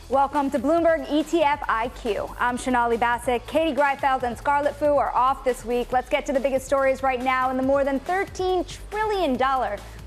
Welcome to Bloomberg ETF IQ. I'm Shonali Bassett. Katie Greifeld and Scarlett Fu are off this week. Let's get to the biggest stories right now in the more than $13 trillion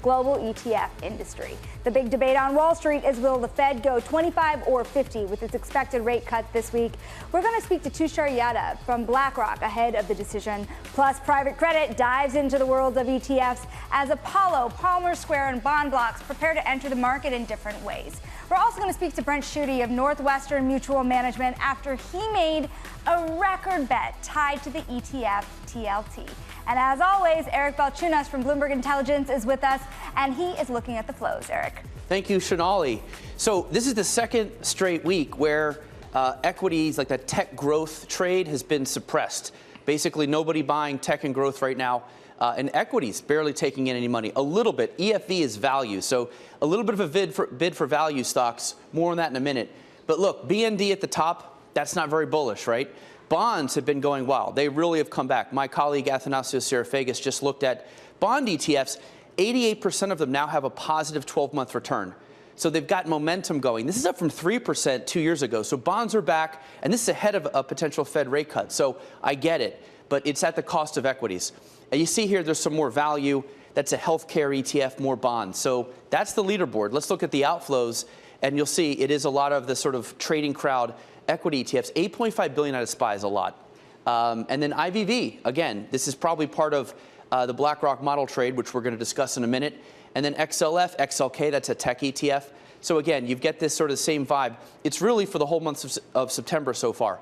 global ETF industry. The big debate on Wall Street is, will the Fed go 25 or 50 with its expected rate cut this week? We're going to speak to Tushar Yadava from BlackRock ahead of the decision. Plus, private credit dives into the world of ETFs as Apollo, Palmer Square, and bond blocks prepare to enter the market in different ways. We're also going to speak to Brent Schuttle of Northwestern Mutual Management after he made a record bet tied to the ETF TLT. And as always, Eric Balchunas from Bloomberg Intelligence is with us, and he is looking at the flows. Eric. Thank you, Shonali. So this is the second straight week where equities like that tech growth trade has been suppressed. Basically, nobody buying tech and growth right now. And equities barely taking in any money. A little bit. EFV is value. So a little bit of a bid for value stocks. More on that in a minute. But look, BND at the top, that's not very bullish, right? Bonds have been going wild. They really have come back. My colleague Athanasios Serafagis just looked at bond ETFs. 88% of them now have a positive 12-month return. So they've got momentum going. This is up from 3% 2 years ago. So bonds are back, and this is ahead of a potential Fed rate cut. So I get it, but it's at the cost of equities. And you see here there's some more value. That's a healthcare ETF, more bonds. So that's the leaderboard. Let's look at the outflows, and you'll see it is a lot of the sort of trading crowd equity ETFs. 8.5 billion out of SPY is a lot. And then IVV, again, this is probably part of the BlackRock model trade, which we're going to discuss in a minute. And then XLF, XLK, that's a tech ETF. So again, you get this sort of same vibe. It's really for the whole month of September so far.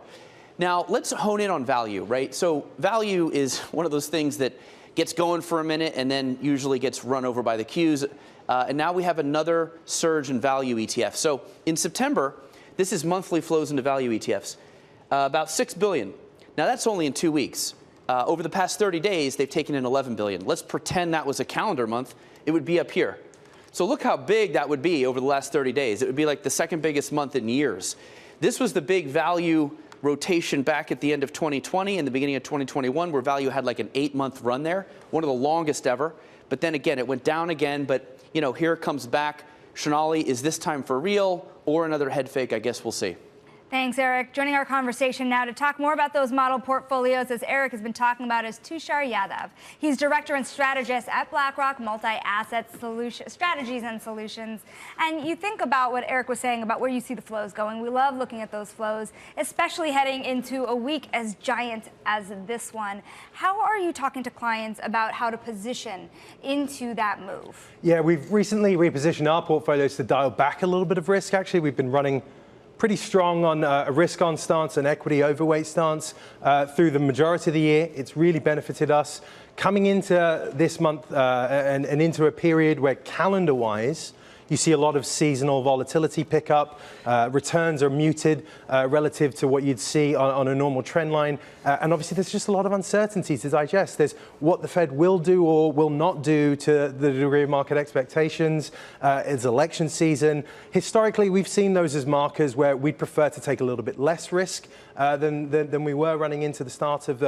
Now, let's hone in on value, right? So value is one of those things that gets going for a minute and then usually gets run over by the Qs. And now we have another surge in value ETF. So in September, this is monthly flows into value ETFs, about $6 billion. Now, that's only in 2 weeks. Over the past 30 days, they've taken in $11 billion. Let's pretend that was a calendar month. It would be up here. So look how big that would be over the last 30 days. It would be like the second biggest month in years. This was the big value rotation back at the end of 2020 and the beginning of 2021, where value had like an 8-month run there, one of the longest ever. But then again, it went down again. But, you know, here it comes back. Shonali, is this time for real or another head fake? I guess we'll see. Thanks, Eric. Joining our conversation now to talk more about those model portfolios, as Eric has been talking about, is Tushar Yadava. He's director and strategist at BlackRock Multi-Asset Strategies and Solutions. And you think about what Eric was saying about where you see the flows going. We love looking at those flows, especially heading into a week as giant as this one. How are you talking to clients about how to position into that move? Yeah, we've recently repositioned our portfolios to dial back a little bit of risk. Actually, we've been running pretty strong on a risk-on stance, an equity overweight stance through the majority of the year. It's really benefited us. Coming into this month and into a period where calendar-wise, you see a lot of seasonal volatility pick up. Returns are muted relative to what you'd see on a normal trend line. And obviously, there's just a lot of uncertainty to digest. There's what the Fed will do or will not do to the degree of market expectations. It's election season. Historically, we've seen those as markers where we'd prefer to take a little bit less risk than we were running into the start of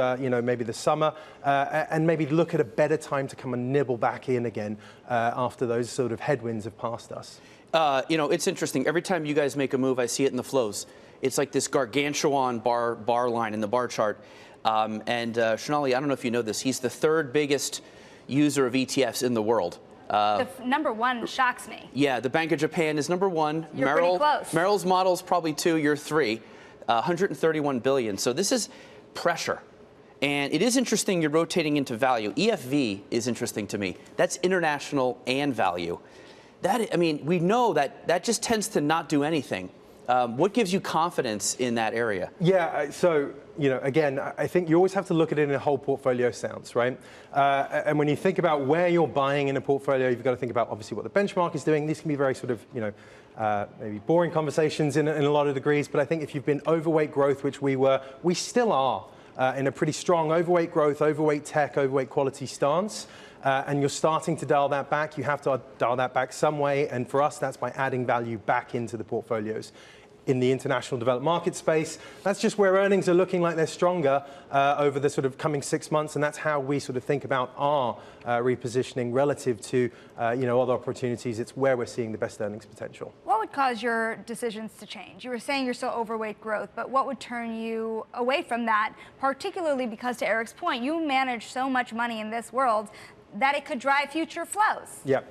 maybe the summer, and maybe look at a better time to come and nibble back in again after those sort of headwinds have passed us. It's interesting. Every time you guys make a move, I see it in the flows. It's like this gargantuan bar line in the bar chart. Shonali, I don't know if you know this, he's the third biggest user of ETFs in the world. The number one shocks me. Yeah, the Bank of Japan is number one. You're pretty close. Merrill's model's probably 2, you're 3. 131 billion. So this is pressure. And it is interesting you're rotating into value. EFV is interesting to me. That's international and value. We know that just tends to not do anything. What gives you confidence in that area? Yeah, so, again, I think you always have to look at it in a whole portfolio sense, right? And when you think about where you're buying in a portfolio, you've got to think about, obviously, what the benchmark is doing. These can be very sort of, maybe boring conversations in a lot of degrees. But I think if you've been overweight growth, which we still are in a pretty strong overweight growth, overweight tech, overweight quality stance, and you're starting to dial that back, you have to dial that back some way. And for us, that's by adding value back into the portfolios. in the international developed market space. That's just where earnings are looking like they're stronger over the sort of coming 6 months, and that's how we sort of think about our repositioning relative to other opportunities. It's where we're seeing the best earnings potential. What would cause your decisions to change? You were saying you're still overweight growth, but what would turn you away from that, particularly because, to Eric's point, you manage so much money in this world that it could drive future flows? Yeah.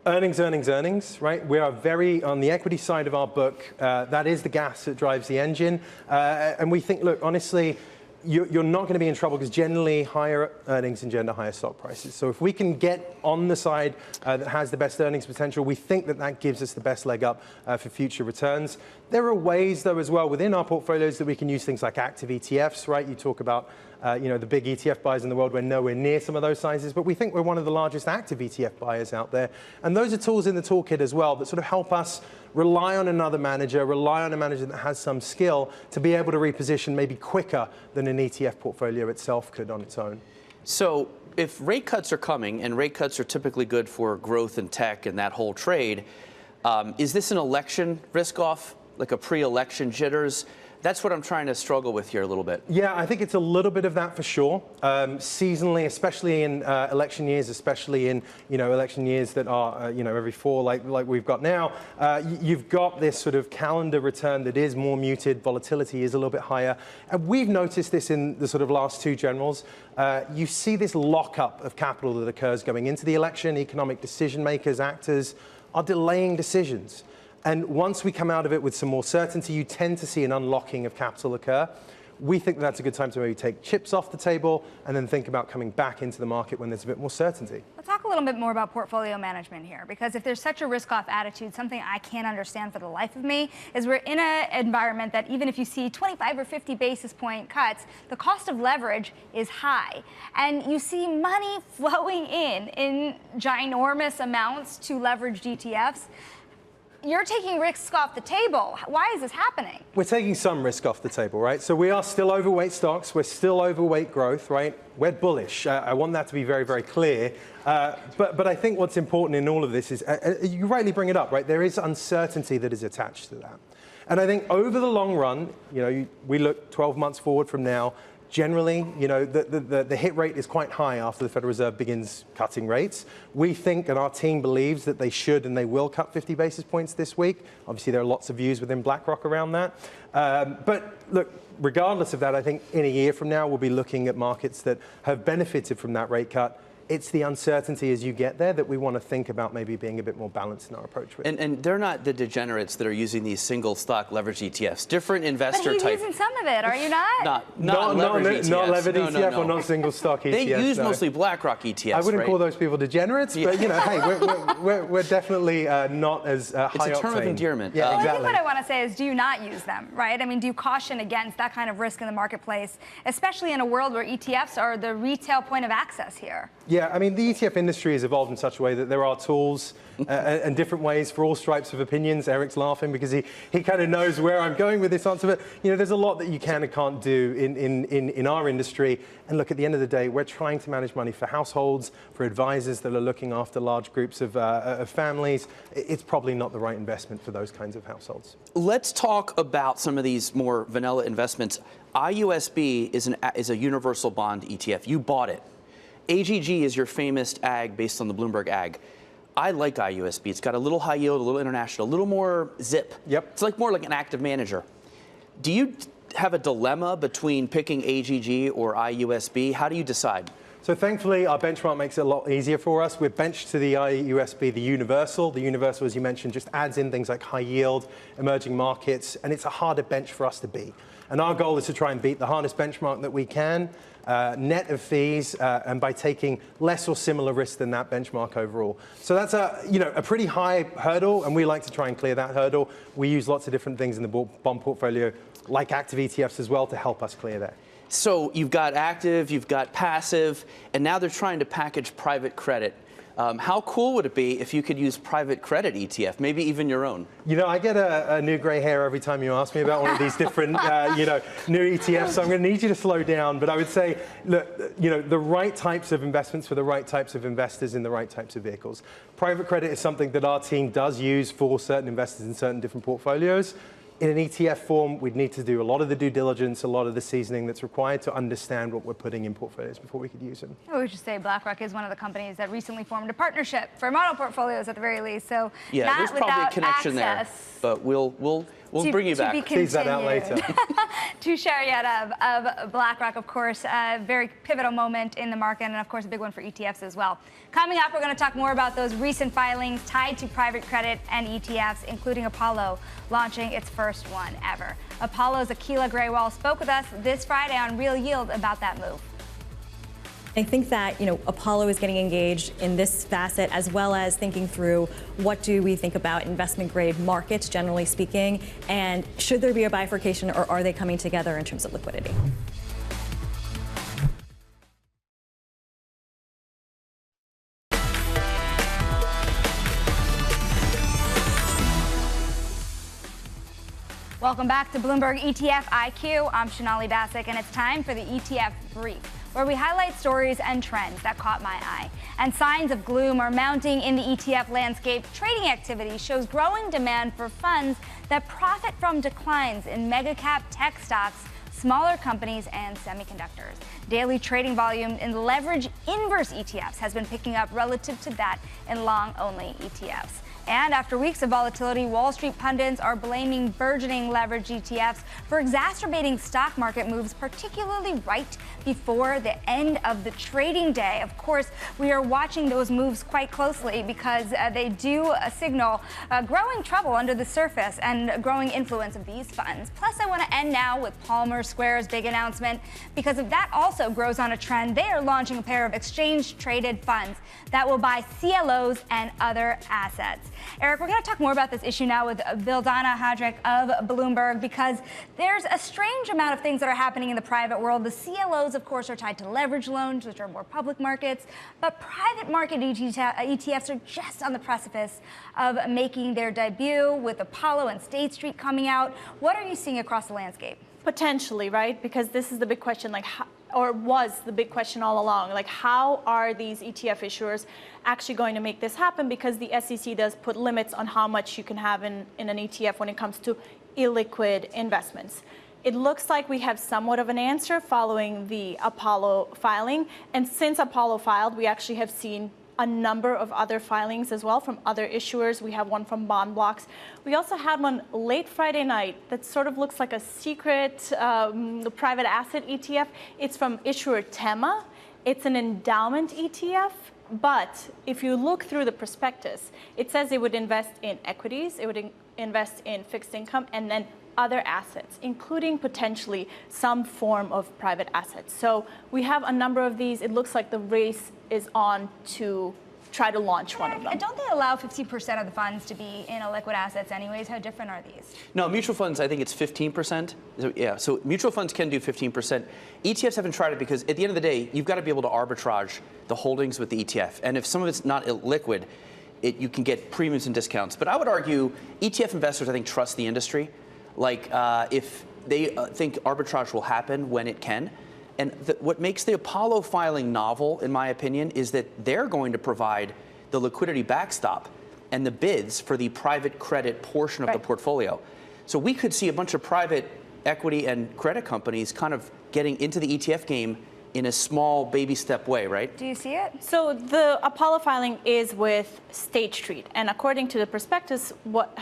Earnings, earnings, earnings, right? We are very, on the equity side of our book, that is the gas that drives the engine. And we think, look, honestly, you're not going to be in trouble because generally higher earnings engender higher stock prices. So if we can get on the side that has the best earnings potential, we think that that gives us the best leg up for future returns. There are ways, though, as well within our portfolios that we can use things like active ETFs, right? You talk about the big ETF buyers in the world. We're nowhere near some of those sizes, but we think we're one of the largest active ETF buyers out there. And those are tools in the toolkit as well that sort of help us rely on another manager, rely on a manager that has some skill to be able to reposition maybe quicker than an ETF portfolio itself could on its own. So if rate cuts are coming, and rate cuts are typically good for growth in tech and that whole trade, is this an election risk-off, like a pre-election jitters? That's what I'm trying to struggle with here a little bit. Yeah, I think it's a little bit of that for sure. Seasonally, especially in election years, especially in election years that are every four like we've got now, you've got this sort of calendar return that is more muted. Volatility is a little bit higher, and we've noticed this in the sort of last two generals. You see this lockup of capital that occurs going into the election. Economic decision makers, actors are delaying decisions. And once we come out of it with some more certainty, you tend to see an unlocking of capital occur. We think that's a good time to maybe take chips off the table and then think about coming back into the market when there's a bit more certainty. Let's talk a little bit more about portfolio management here, because if there's such a risk-off attitude, something I can't understand for the life of me is we're in an environment that even if you see 25 or 50 basis point cuts, the cost of leverage is high. And you see money flowing in ginormous amounts to leveraged ETFs. You're taking risks off the table. Why is this happening? We're taking some risk off the table, right? So we are still overweight stocks. We're still overweight growth, right? We're bullish. I want that to be very, very clear. But I think what's important in all of this is, you rightly bring it up, right? There is uncertainty that is attached to that. And I think over the long run, we look 12 months forward from now, generally, the hit rate is quite high after the Federal Reserve begins cutting rates. We think, and our team believes, that they should and they will cut 50 basis points this week. Obviously, there are lots of views within BlackRock around that. But look, regardless of that, I think in a year from now, we'll be looking at markets that have benefited from that rate cut. It's the uncertainty as you get there that we want to think about maybe being a bit more balanced in our approach with. And they're not the degenerates that are using these single stock leveraged ETFs. Different investor type. But he's using some of it, are you not? Not leveraged ETFs. Not leveraged ETF or not single stock ETFs. They use mostly BlackRock ETFs, I wouldn't call those people degenerates, but hey, we're definitely not as high octane. It's a term of endearment. Yeah, well, exactly. I think what I want to say is, do you not use them, right? I mean, do you caution against that kind of risk in the marketplace, especially in a world where ETFs are the retail point of access here? Yeah, I mean, the ETF industry has evolved in such a way that there are tools and different ways for all stripes of opinions. Eric's laughing because he kind of knows where I'm going with this answer. But there's a lot that you can and can't do in our industry. And look, at the end of the day, we're trying to manage money for households, for advisors that are looking after large groups of families. It's probably not the right investment for those kinds of households. Let's talk about some of these more vanilla investments. IUSB is a universal bond ETF. You bought it. AGG is your famous ag based on the Bloomberg ag. I like IUSB. It's got a little high yield, a little international, a little more zip. Yep. It's like more like an active manager. Do you have a dilemma between picking AGG or IUSB? How do you decide? So thankfully, our benchmark makes it a lot easier for us. We're benched to the IUSB, the universal. The universal, as you mentioned, just adds in things like high yield, emerging markets, and it's a harder bench for us to beat. And our goal is to try and beat the hardest benchmark that we can, net of fees, and by taking less or similar risk than that benchmark overall. So that's a pretty high hurdle, and we like to try and clear that hurdle. We use lots of different things in the bond portfolio, like active ETFs as well, to help us clear that. So you've got active, you've got passive, and now they're trying to package private credit. How cool would it be if you could use private credit ETF, maybe even your own? I get a new gray hair every time you ask me about one of these different, new ETFs. So I'm going to need you to slow down. But I would say, look, the right types of investments for the right types of investors in the right types of vehicles. Private credit is something that our team does use for certain investors in certain different portfolios. In an ETF form, we'd need to do a lot of the due diligence, a lot of the seasoning that's required to understand what we're putting in portfolios before we could use them. We should say BlackRock is one of the companies that recently formed a partnership for model portfolios at the very least. So yeah, there's probably a connection there, but we'll bring you back. Tease that out later. Tushar Yadava of BlackRock, of course, a very pivotal moment in the market, and of course a big one for ETFs as well. Coming up, we're going to talk more about those recent filings tied to private credit and ETFs, including Apollo launching its first one ever. Apollo's Akilah Graywall spoke with us this Friday on Real Yield about that move. I think that, Apollo is getting engaged in this facet, as well as thinking through what do we think about investment grade markets, generally speaking, and should there be a bifurcation, or are they coming together in terms of liquidity? Welcome back to Bloomberg ETF IQ. I'm Shonali Bassick, and it's time for the ETF Brief, where we highlight stories and trends that caught my eye. And signs of gloom are mounting in the ETF landscape. Trading activity shows growing demand for funds that profit from declines in mega-cap tech stocks, smaller companies, and semiconductors. Daily trading volume in leverage inverse ETFs has been picking up relative to that in long-only ETFs. And after weeks of volatility, Wall Street pundits are blaming burgeoning leverage ETFs for exacerbating stock market moves, particularly right before the end of the trading day. Of course, we are watching those moves quite closely because they do signal growing trouble under the surface and growing influence of these funds. Plus, I want to end now with Palmer Square's big announcement, because if that also grows on a trend, they are launching a pair of exchange-traded funds that will buy CLOs and other assets. Eric, we're going to talk more about this issue now with Vildana Hadrick of Bloomberg, because there's a strange amount of things that are happening in the private world. The CLOs, of course, are tied to leverage loans, which are more public markets, but private market ETFs are just on the precipice of making their debut, with Apollo and State Street coming out. What are you seeing across the landscape? Potentially, right? Because this is the big question, or was the big question all along. How are these ETF issuers actually going to make this happen? Because the SEC does put limits on how much you can have in an ETF when it comes to illiquid investments. It looks like we have somewhat of an answer following the Apollo filing. And since Apollo filed, we actually have seen a number of other filings as well from other issuers. We have one from Bond Blocks. We also had one late Friday night that sort of looks like a secret private asset ETF. It's from issuer Tema. It's an endowment ETF, but if you look through the prospectus, it says it would invest in equities, it would invest in fixed income, and then other assets, including potentially some form of private assets. So we have a number of these. It looks like the race is on to try to launch one of them. Don't they allow 50% of the funds to be in illiquid assets anyways? How different are these? No, mutual funds, I think it's 15%. Yeah, so mutual funds can do 15%. ETFs haven't tried it because at the end of the day, you've got to be able to arbitrage the holdings with the ETF. And if some of it's not liquid, you can get premiums and discounts. But I would argue ETF investors, I think, trust the industry. If they think arbitrage will happen when it can. And what makes the Apollo filing novel, in my opinion, is that they're going to provide the liquidity backstop and the bids for the private credit portion of the portfolio. So we could see a bunch of private equity and credit companies kind of getting into the ETF game in a small baby step way, right? Do you see it? So the Apollo filing is with State Street. And according to the prospectus,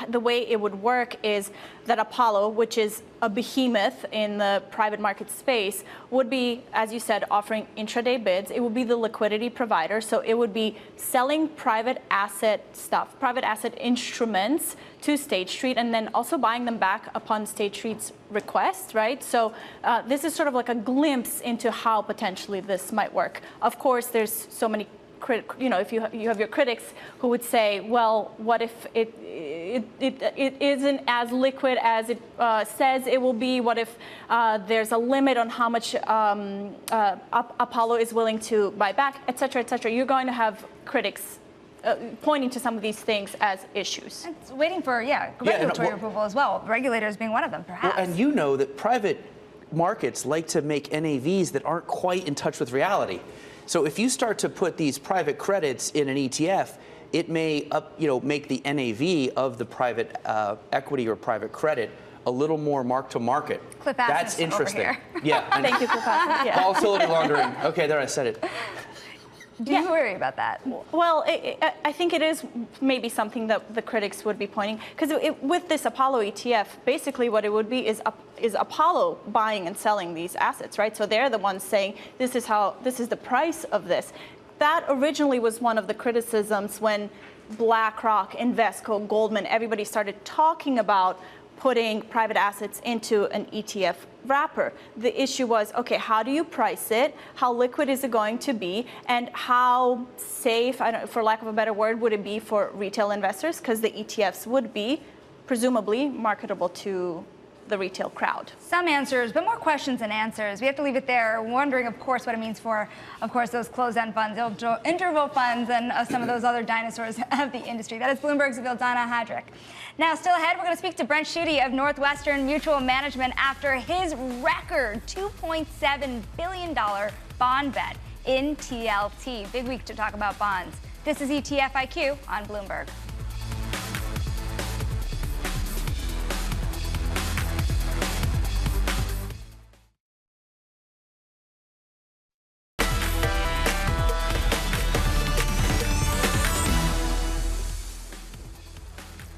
the way it would work is that Apollo, which is a behemoth in the private market space, would be, as you said, offering intraday bids. It would be the liquidity provider. So it would be selling private asset stuff, private asset instruments to State Street, and then also buying them back upon State Street's request, right? So this is sort of like a glimpse into how potentially this might work. Of course, there's so many if you have your critics who would say, well, what if it isn't as liquid as it says it will be? What if there's a limit on how much Apollo is willing to buy back, et cetera, et cetera? You're going to have critics pointing to some of these things as issues. It's waiting for, regulatory approval as well, regulators being one of them, perhaps. Well, and you know that private markets like to make NAVs that aren't quite in touch with reality. So if you start to put these private credits in an ETF, it may make the NAV of the private equity or private credit a little more mark to market. Clip That's assets interesting. over here. Yeah. Thank you, Professor. Yeah. Volatility laundering. Okay, there I said it. Do you worry about that? Well, I think it is maybe something that the critics would be pointing, because with this Apollo ETF, basically what it would be is Apollo buying and selling these assets, right? So they're the ones saying this is the price of this. That originally was one of the criticisms when BlackRock, Invesco, Goldman, everybody started talking about putting private assets into an ETF wrapper. The issue was, okay, how do you price it? How liquid is it going to be? And how safe, for lack of a better word, would it be for retail investors? Because the ETFs would be presumably marketable to the retail crowd. Some answers, but more questions than answers. We have to leave it there, wondering, of course, what it means for, of course, those closed-end funds, interval funds, and some of those other dinosaurs of the industry. That is Bloomberg's Vildana Hadrick. Now, still ahead, we're going to speak to Brent Schuttle of Northwestern Mutual Management after his record $2.7 billion bond bet in TLT. Big week to talk about bonds. This is ETF IQ on Bloomberg.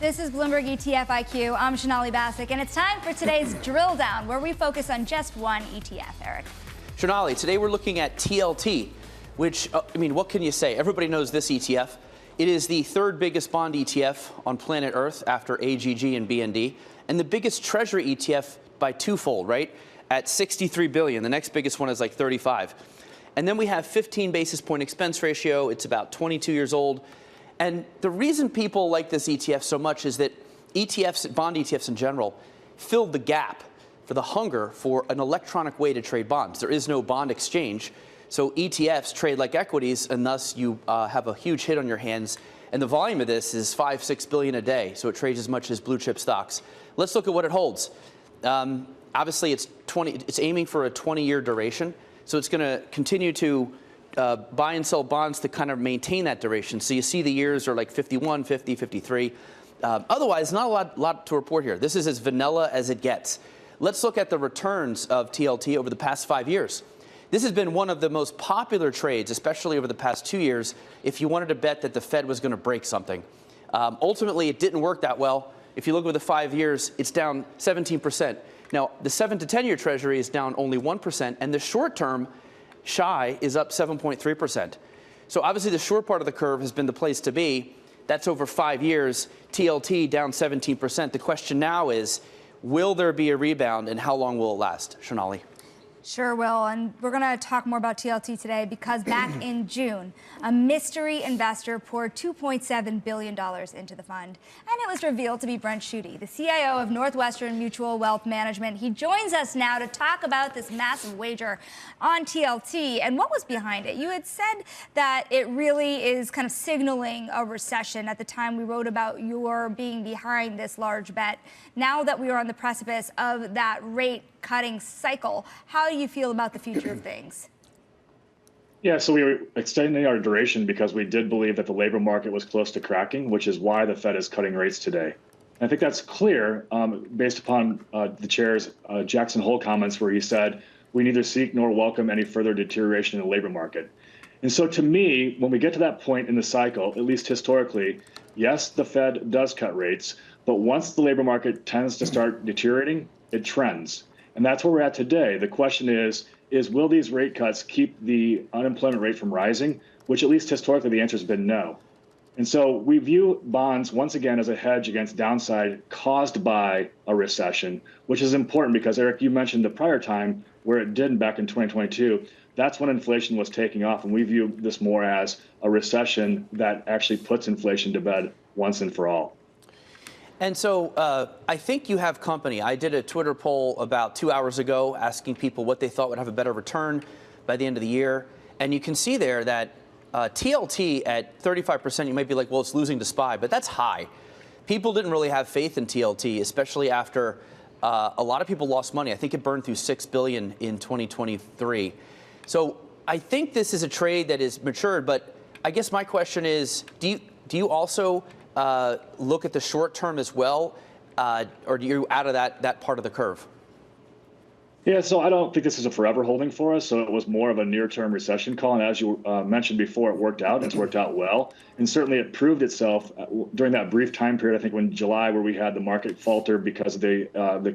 This is Bloomberg ETF IQ. I'm Sonali Basak, and it's time for today's Drill Down, where we focus on just one ETF, Eric. Sonali, today we're looking at TLT, which, what can you say? Everybody knows this ETF. It is the third biggest bond ETF on planet Earth after AGG and BND, and the biggest treasury ETF by twofold, right? At 63 billion. The next biggest one is like 35. And then we have 15 basis point expense ratio. It's about 22 years old. And the reason people like this ETF so much is that ETFs, bond ETFs in general, filled the gap for the hunger for an electronic way to trade bonds. There is no bond exchange, so ETFs trade like equities, and thus you have a huge hit on your hands. And the volume of this is 5-6 billion a day, so it trades as much as blue chip stocks. Let's look at what it holds. Obviously, it's aiming for a 20-year duration, so it's going to continue to buy and sell bonds to kind of maintain that duration. So you see the years are like 51, 50, 53. Otherwise, not a lot to report here. This is as vanilla as it gets. Let's look at the returns of TLT over the past 5 years. This has been one of the most popular trades, especially over the past 2 years, if you wanted to bet that the Fed was going to break something. Ultimately, it didn't work that well. If you look over the 5 years, it's down 17%. Now, the 7 to 10-year Treasury is down only 1%, and the short-term SHI is up 7.3%. So obviously the short part of the curve has been the place to be. That's over 5 years. TLT down 17%. The question now is, will there be a rebound, and how long will it last? Sonali. Sure will, and we're going to talk more about TLT today because back in June, a mystery investor poured $2.7 billion into the fund, and it was revealed to be Brent Schuttle, the CIO of Northwestern Mutual Wealth Management. He joins us now to talk about this massive wager on TLT and what was behind it. You had said that it really is kind of signaling a recession at the time we wrote about your being behind this large bet. Now that we are on the precipice of that rate cutting cycle, how do you feel about the future of things? Yeah, so we were extending our duration because we did believe that the labor market was close to cracking, which is why the Fed is cutting rates today. And I think that's clear based upon the chair's Jackson Hole comments, where he said, we neither seek nor welcome any further deterioration in the labor market. And so to me, when we get to that point in the cycle, at least historically, yes, the Fed does cut rates, but once the labor market tends to start deteriorating, it trends. And that's where we're at today. The question is will these rate cuts keep the unemployment rate from rising? Which at least historically the answer has been no. And so we view bonds once again as a hedge against downside caused by a recession, which is important because, Eric, you mentioned the prior time where it didn't back in 2022. That's when inflation was taking off. And we view this more as a recession that actually puts inflation to bed once and for all. And so I think you have company. I did a Twitter poll about 2 hours ago asking people what they thought would have a better return by the end of the year. And you can see there that TLT at 35%, you might be like, well, it's losing to SPY, but that's high. People didn't really have faith in TLT, especially after a lot of people lost money. I think it burned through $6 billion in 2023. So I think this is a trade that is matured, but I guess my question is, do you also look at the short term as well? or are you out of that part of the curve? Yeah, so I don't think this is a forever holding for us. So it was more of a near-term recession call. And as you mentioned before, it worked out. It's worked out well. And certainly it proved itself during that brief time period, I think when July, where we had the market falter because of the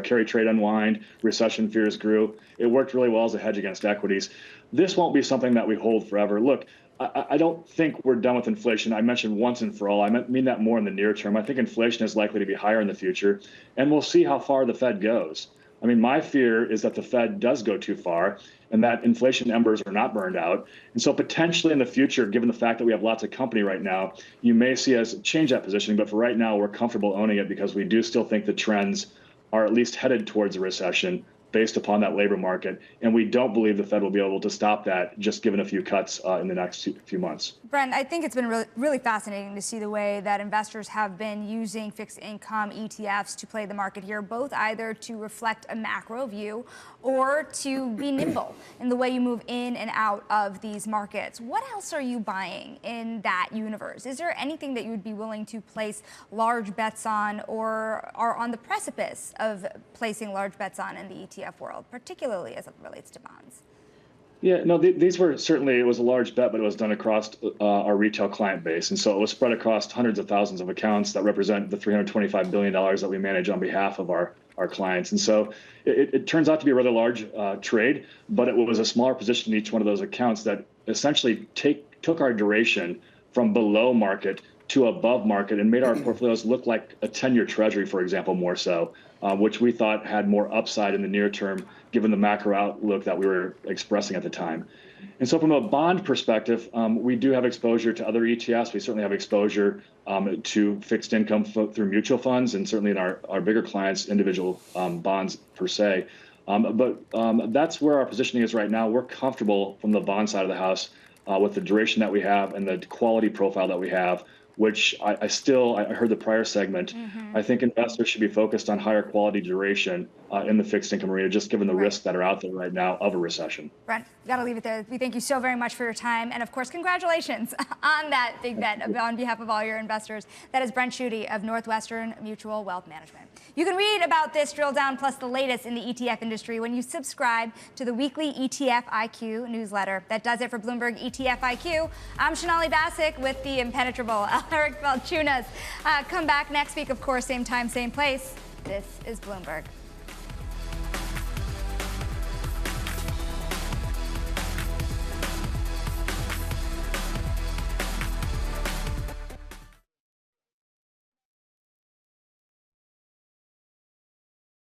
carry trade unwind, recession fears grew. It worked really well as a hedge against equities. This won't be something that we hold forever. Look, I don't think we're done with inflation. I mentioned once and for all. I mean that more in the near term. I think inflation is likely to be higher in the future. And we'll see how far the Fed goes. I mean, my fear is that the Fed does go too far and that inflation embers are not burned out. And so potentially in the future, given the fact that we have lots of company right now, you may see us change that positioning. But for right now, we're comfortable owning it because we do still think the trends are at least headed towards a recession based upon that labor market. And we don't believe the Fed will be able to stop that just given a few cuts in the next few months. Brent, I think it's been really fascinating to see the way that investors have been using fixed income ETFs to play the market here, both either to reflect a macro view or to be nimble in the way you move in and out of these markets. What else are you buying in that universe? Is there anything that you would be willing to place large bets on or are on the precipice of placing large bets on in the ETF world, particularly as it relates to bonds? Yeah, no, these were certainly, it was a large bet, but it was done across our retail client base. And so it was spread across hundreds of thousands of accounts that represent the $325 billion that we manage on behalf of our clients. And so it turns out to be a rather large trade, but it was a smaller position in each one of those accounts that essentially took our duration from below market to above market and made our portfolios look like a 10-year treasury, for example, more so, which we thought had more upside in the near term, given the macro outlook that we were expressing at the time. And so from a bond perspective, we do have exposure to other ETFs. We certainly have exposure to fixed income through mutual funds and certainly in our bigger clients, individual bonds per se. But that's where our positioning is right now. We're comfortable from the bond side of the house with the duration that we have and the quality profile that we have, which I heard the prior segment. I think investors should be focused on higher quality duration in the fixed income arena, just given the risks that are out there right now of a recession. Brent, got to leave it there. We thank you so very much for your time. And of course, congratulations on that big bet on behalf of all your investors. That is Brent Schuttle of Northwestern Mutual Wealth Management. You can read about this drill down plus the latest in the ETF industry when you subscribe to the weekly ETF IQ newsletter. That does it for Bloomberg ETF IQ. I'm Sonali Basak with the impenetrable Eric Balchunas. Come back next week, of course, same time, same place. This is Bloomberg.